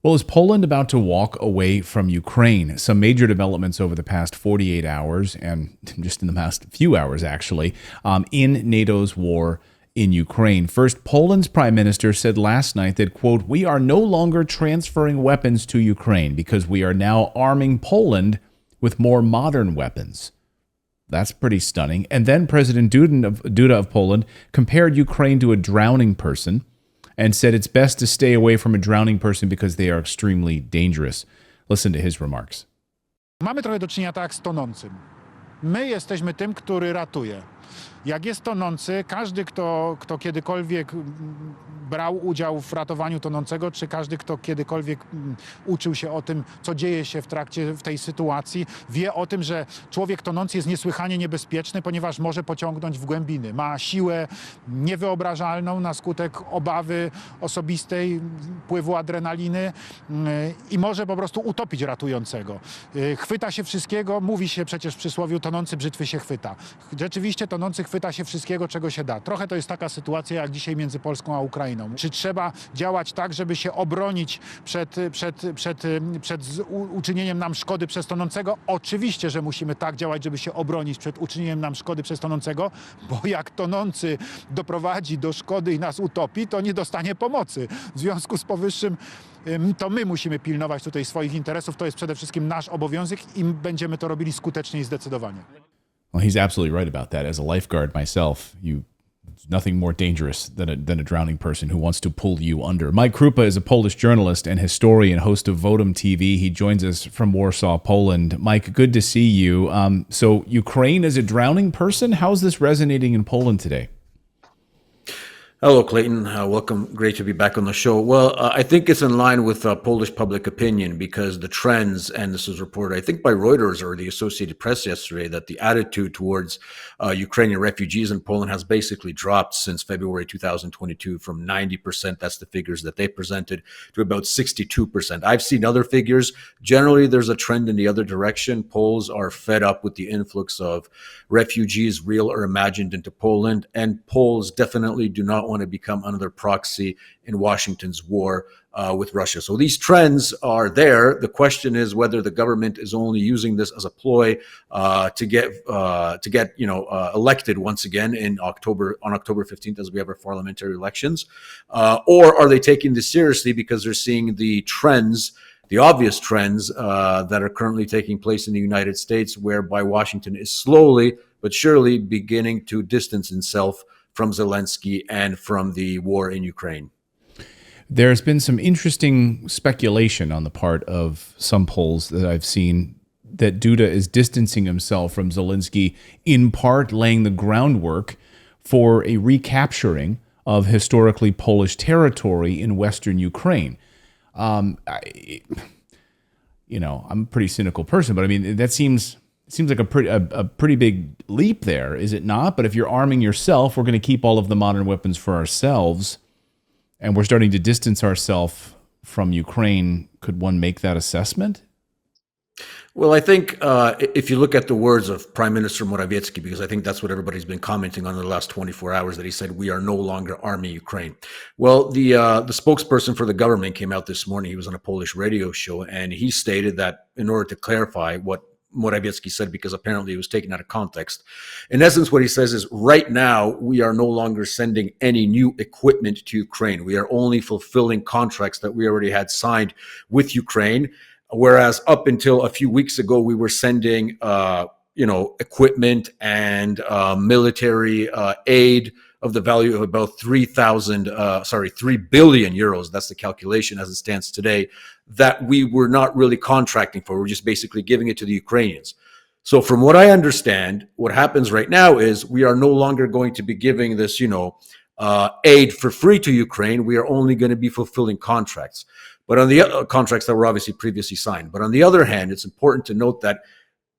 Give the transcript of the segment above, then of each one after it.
Well, is Poland about to walk away from Ukraine? Some major developments over the past 48 hours, and just in the past few hours, actually, in NATO's war in Ukraine. First, Poland's prime minister said last night that, quote, "We are no longer transferring weapons to Ukraine because we are now arming Poland with more modern weapons." That's pretty stunning. And then President Duda of Poland compared Ukraine to a drowning person and said it's best to stay away from a drowning person because they are extremely dangerous. Listen to his remarks. Mamy trochę do czynienia tak z tonącym. My jesteśmy tym, który ratuje. Jak jest tonący, każdy, kto kiedykolwiek brał udział w ratowaniu tonącego, czy każdy, kto kiedykolwiek uczył się o tym, co dzieje się w tej sytuacji, wie o tym, że człowiek tonący jest niesłychanie niebezpieczny, ponieważ może pociągnąć w głębiny. Ma siłę niewyobrażalną na skutek obawy osobistej, wpływu adrenaliny i może po prostu utopić ratującego. Chwyta się wszystkiego, mówi się przecież w przysłowiu tonący brzytwy się chwyta. Rzeczywiście tonący chwyta się wszystkiego, czego się da. Trochę to jest taka sytuacja jak dzisiaj między Polską a Ukrainą. Czy trzeba działać tak, żeby się obronić przed uczynieniem nam szkody przez tonącego? Oczywiście, że musimy tak działać, żeby się obronić przed uczynieniem nam szkody przez tonącego, bo jak tonący doprowadzi do szkody i nas utopi, to nie dostanie pomocy. W związku z powyższym to my musimy pilnować tutaj swoich interesów. To jest przede wszystkim nasz obowiązek i będziemy to robili skutecznie i zdecydowanie. Well, he's absolutely right about that. As a lifeguard myself, there's nothing more dangerous than a drowning person who wants to pull you under. Mike Krupa is a Polish journalist and historian, host of Votum TV. He joins us from Warsaw, Poland. Mike, good to see you. So Ukraine is a drowning person? How's this resonating in Poland today? Hello, Clayton. Welcome. Great to be back on the show. Well, I think it's in line with Polish public opinion because the trends, and this was reported, I think, by Reuters or the Associated Press yesterday, that the attitude towards Ukrainian refugees in Poland has basically dropped since February 2022 from 90%, that's the figures that they presented, to about 62%. I've seen other figures. Generally, there's a trend in the other direction. Poles are fed up with the influx of refugees, real or imagined, into Poland, and Poles definitely do not want to become another proxy in Washington's war with Russia. So these trends are there. The question is whether the government is only using this as a ploy to get elected once again on October 15th, as we have our parliamentary elections, or are they taking this seriously because they're seeing the trends, the obvious trends that are currently taking place in the United States, whereby Washington is slowly but surely beginning to distance itself from Zelensky and from the war in Ukraine. There's been some interesting speculation on the part of some polls that I've seen that Duda is distancing himself from Zelensky, in part laying the groundwork for a recapturing of historically Polish territory in Western Ukraine. I'm a pretty cynical person, but I mean, that seems like a pretty big leap there, is it not? But if you're arming yourself, we're going to keep all of the modern weapons for ourselves, and we're starting to distance ourselves from Ukraine. Could one make that assessment? Well, I think if you look at the words of Prime Minister Morawiecki, because I think that's what everybody's been commenting on in the last 24 hours, that he said, we are no longer arming Ukraine. Well, the spokesperson for the government came out this morning. He was on a Polish radio show, and he stated that in order to clarify what Morawiecki said, because apparently it was taken out of context. In essence, what he says is, right now, we are no longer sending any new equipment to Ukraine. We are only fulfilling contracts that we already had signed with Ukraine. Whereas up until a few weeks ago, we were sending, equipment and military aid of the value of about 3 billion euros. That's the calculation as it stands today, that we were not really contracting for. We're just basically giving it to the Ukrainians. So from what I understand, what happens right now is we are no longer going to be giving this, aid for free to Ukraine. We are only going to be fulfilling contracts. But on the contracts that were obviously previously signed. But on the other hand, it's important to note that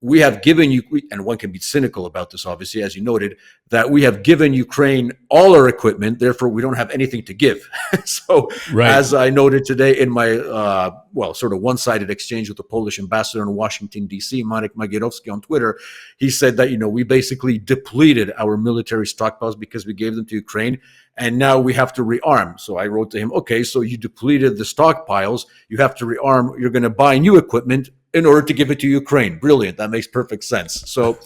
we have given you, and one can be cynical about this, obviously, as you noted, that we have given Ukraine all our equipment, therefore we don't have anything to give. So, right. As I noted today in my, sort of one-sided exchange with the Polish ambassador in Washington, D.C., Marek Magierowski on Twitter, he said that, we basically depleted our military stockpiles because we gave them to Ukraine. and now we have to rearm. So I wrote to him, okay, so you depleted the stockpiles, you have to rearm, you're going to buy new equipment in order to give it to Ukraine. Brilliant. That makes perfect sense. So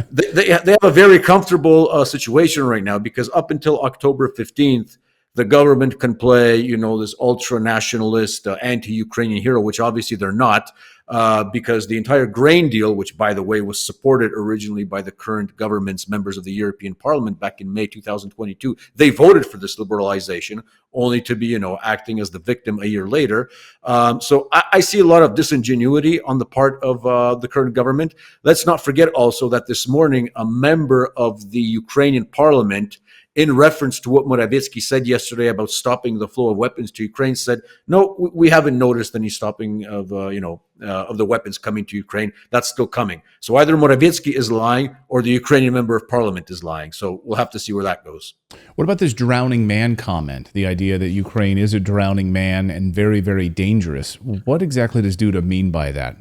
they have a very comfortable situation right now, because up until October 15th, the government can play, this ultra-nationalist, anti-Ukrainian hero, which obviously they're not, because the entire grain deal, which, by the way, was supported originally by the current government's members of the European Parliament back in May 2022, they voted for this liberalization, only to be, acting as the victim a year later. So I see a lot of disingenuity on the part of the current government. Let's not forget also that this morning, a member of the Ukrainian Parliament, in reference to what Morawiecki said yesterday about stopping the flow of weapons to Ukraine, said, no, we haven't noticed any stopping of the weapons coming to Ukraine. That's still coming. So either Morawiecki is lying or the Ukrainian member of parliament is lying. So we'll have to see where that goes. What about this drowning man comment? The idea that Ukraine is a drowning man and very, very dangerous. What exactly does Duda mean by that?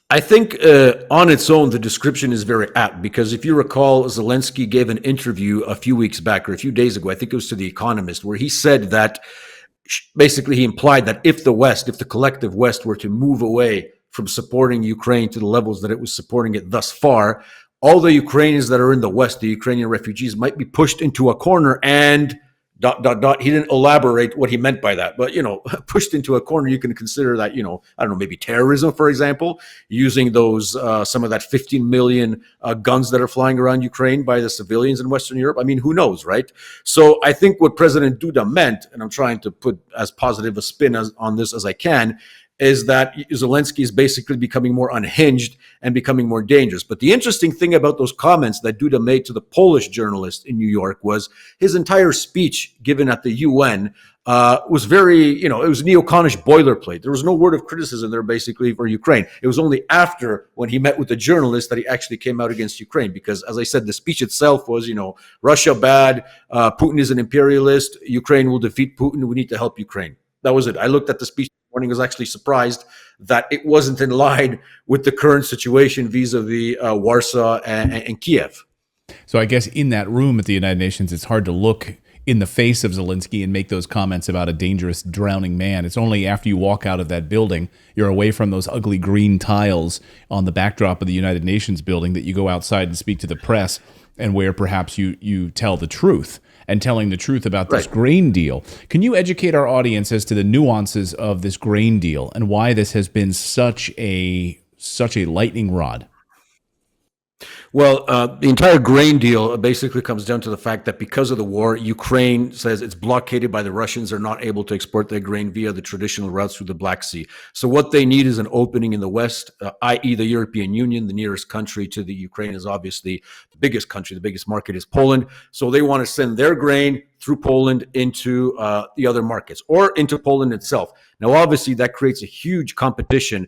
I think on its own, the description is very apt, because if you recall, Zelensky gave an interview a few weeks back or a few days ago, I think it was to The Economist, where he said that basically he implied that if the collective West were to move away from supporting Ukraine to the levels that it was supporting it thus far, all the Ukrainians that are in the West, the Ukrainian refugees, might be pushed into a corner and ... He didn't elaborate what he meant by that, but, pushed into a corner, you can consider that, I don't know, maybe terrorism, for example, using those, some of that 15 million guns that are flying around Ukraine by the civilians in Western Europe. I mean, who knows, right? So I think what President Duda meant, and I'm trying to put as positive a spin on this as I can, is that Zelensky is basically becoming more unhinged and becoming more dangerous. But the interesting thing about those comments that Duda made to the Polish journalist in New York was his entire speech given at the UN was very, it was neoconish boilerplate. There was no word of criticism there basically for Ukraine. It was only after, when he met with the journalist, that he actually came out against Ukraine. Because, as I said, the speech itself was, Russia bad, Putin is an imperialist, Ukraine will defeat Putin, we need to help Ukraine. That was it. I looked at the speech this morning, was actually surprised that it wasn't in line with the current situation vis-a-vis Warsaw and Kiev. So I guess in that room at the United Nations, it's hard to look in the face of Zelensky and make those comments about a dangerous drowning man. It's only after you walk out of that building, you're away from those ugly green tiles on the backdrop of the United Nations building, that you go outside and speak to the press, and where perhaps you tell the truth. And telling the truth about this grain deal. Can you educate our audience as to the nuances of this grain deal and why this has been such a lightning rod? Well, the entire grain deal basically comes down to the fact that because of the war, Ukraine says it's blockaded by the Russians. They're not able to export their grain via the traditional routes through the Black Sea. So what they need is an opening in the West, i.e. the European Union. The nearest country to the Ukraine is obviously the biggest country. The biggest market is Poland. So they want to send their grain through Poland into the other markets, or into Poland itself. Now, obviously, that creates a huge competition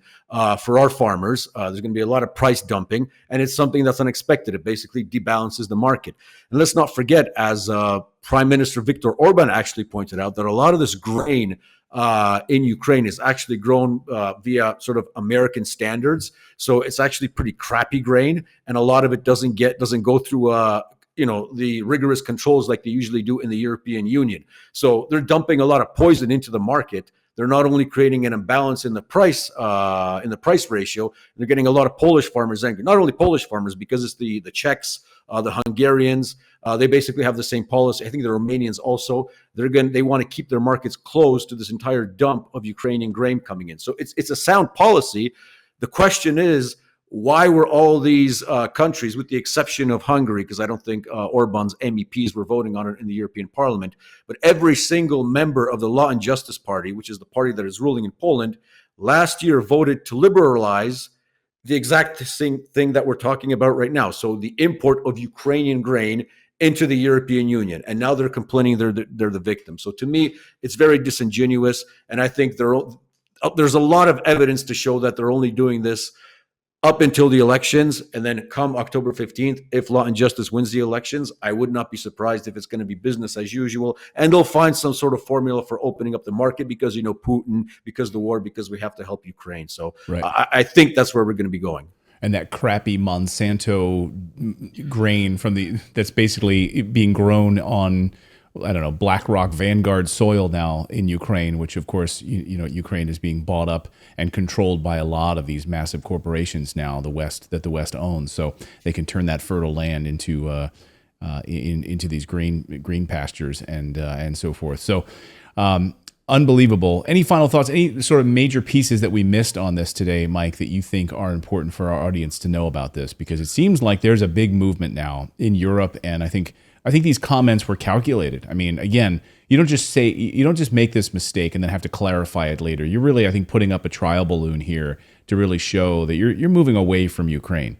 for our farmers. There's going to be a lot of price dumping, and it's something that's unexpected. It basically debalances the market. And let's not forget, as Prime Minister Viktor Orban actually pointed out, that a lot of this grain in Ukraine is actually grown via sort of American standards. So it's actually pretty crappy grain, and a lot of it doesn't go through the rigorous controls like they usually do in the European Union. So they're dumping a lot of poison into the market. They're not only creating an imbalance in the price ratio, they're getting a lot of Polish farmers angry. Not only Polish farmers, because it's the Czechs, the Hungarians. They basically have the same policy. I think the Romanians also. They want to keep their markets closed to this entire dump of Ukrainian grain coming in. So it's a sound policy. The question is, why were all these countries, with the exception of Hungary, because I don't think Orban's MEPs were voting on it in the European Parliament, but every single member of the Law and Justice Party, which is the party that is ruling in Poland, last year voted to liberalize the exact same thing that we're talking about right now. So the import of Ukrainian grain into the European Union. And now they're complaining they're the victim. So to me, it's very disingenuous. And I think there's a lot of evidence to show that they're only doing this up until the elections, and then come October 15th, if Law and Justice wins the elections, I would not be surprised if it's going to be business as usual, and they'll find some sort of formula for opening up the market because, Putin, because the war, because we have to help Ukraine. So right. I think that's where we're going to be going. And that crappy Monsanto grain that's basically being grown on I don't know, BlackRock Vanguard soil now in Ukraine, which of course, Ukraine is being bought up and controlled by a lot of these massive corporations now, the West owns. So they can turn that fertile land into these green pastures and so forth. So unbelievable. Any final thoughts? Any sort of major pieces that we missed on this today, Mike, that you think are important for our audience to know about this? Because it seems like there's a big movement now in Europe, and I think these comments were calculated. I mean, again, you don't just make this mistake and then have to clarify it later. You're really, I think, putting up a trial balloon here to really show that you're moving away from Ukraine.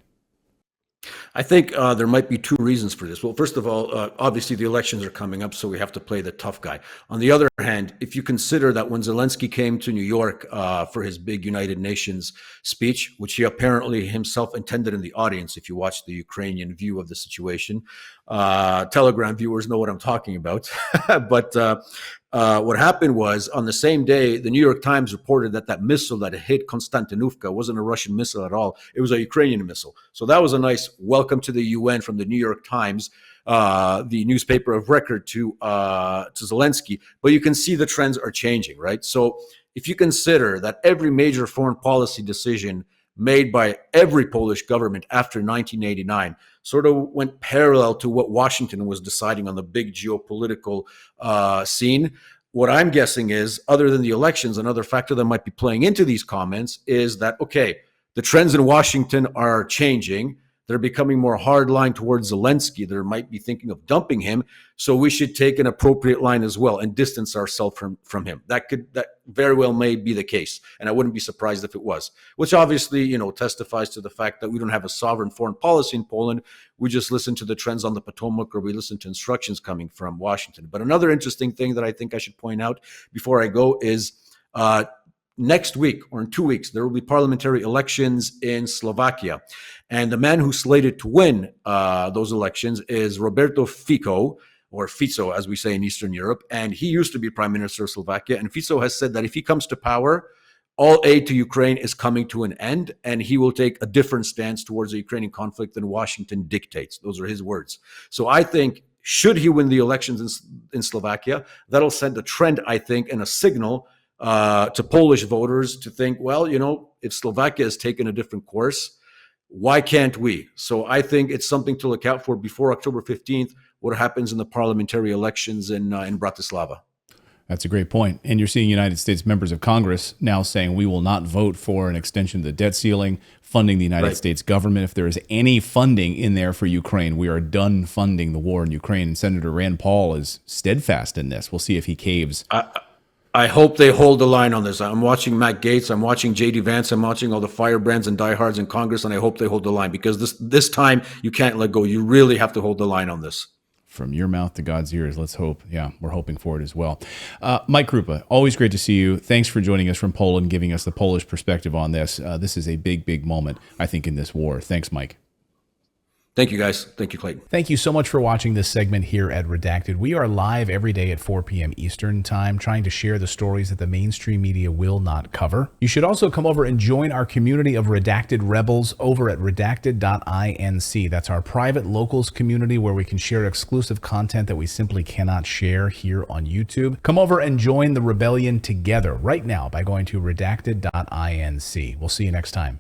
I think there might be two reasons for this. Well, first of all, obviously the elections are coming up, so we have to play the tough guy. On the other hand, if you consider that when Zelensky came to New York for his big United Nations speech, which he apparently himself attended in the audience, if you watch the Ukrainian view of the situation, Telegram viewers know what I'm talking about. But what happened was, on the same day, the New York Times reported that missile that hit Konstantinivka wasn't a Russian missile at all. It was a Ukrainian missile. So that was a nice welcome to the UN from the New York Times, the newspaper of record, to Zelensky. But you can see the trends are changing, right? So if you consider that every major foreign policy decision made by every Polish government after 1989 sort of went parallel to what Washington was deciding on the big geopolitical scene. What I'm guessing is, other than the elections, another factor that might be playing into these comments is that, okay, the trends in Washington are changing. They're becoming more hardline towards Zelensky. They might be thinking of dumping him. So we should take an appropriate line as well and distance ourselves from him. That very well may be the case. And I wouldn't be surprised if it was, which obviously, testifies to the fact that we don't have a sovereign foreign policy in Poland. We just listen to the trends on the Potomac, or we listen to instructions coming from Washington. But another interesting thing that I think I should point out before I go is, next week, or in 2 weeks, there will be parliamentary elections in Slovakia. And the man who's slated to win those elections is Roberto Fico, or Fico, as we say in Eastern Europe. And he used to be prime minister of Slovakia. And Fico has said that if he comes to power, all aid to Ukraine is coming to an end, and he will take a different stance towards the Ukrainian conflict than Washington dictates. Those are his words. So I think, should he win the elections in Slovakia, that'll send a trend, I think, and a signal to Polish voters to think, well, if Slovakia has taken a different course, why can't we? So I think it's something to look out for before October 15th, what happens in the parliamentary elections in Bratislava. That's a great point. And you're seeing United States members of Congress now saying we will not vote for an extension of the debt ceiling, funding the United States government. If there is any funding in there for Ukraine, we are done funding the war in Ukraine. And Senator Rand Paul is steadfast in this. We'll see if he caves. I hope they hold the line on this. I'm watching Matt Gaetz, I'm watching J.D. Vance, I'm watching all the firebrands and diehards in Congress, and I hope they hold the line, because this time you can't let go. You really have to hold the line on this. From your mouth to God's ears, let's hope. Yeah, we're hoping for it as well. Mike Krupa, always great to see you. Thanks for joining us from Poland, giving us the Polish perspective on this. This is a big, big moment, I think, in this war. Thanks, Mike. Thank you, guys. Thank you, Clayton. Thank you so much for watching this segment here at Redacted. We are live every day at 4 p.m. Eastern Time, trying to share the stories that the mainstream media will not cover. You should also come over and join our community of Redacted Rebels over at redacted.inc. That's our private locals community where we can share exclusive content that we simply cannot share here on YouTube. Come over and join the rebellion together right now by going to redacted.inc. We'll see you next time.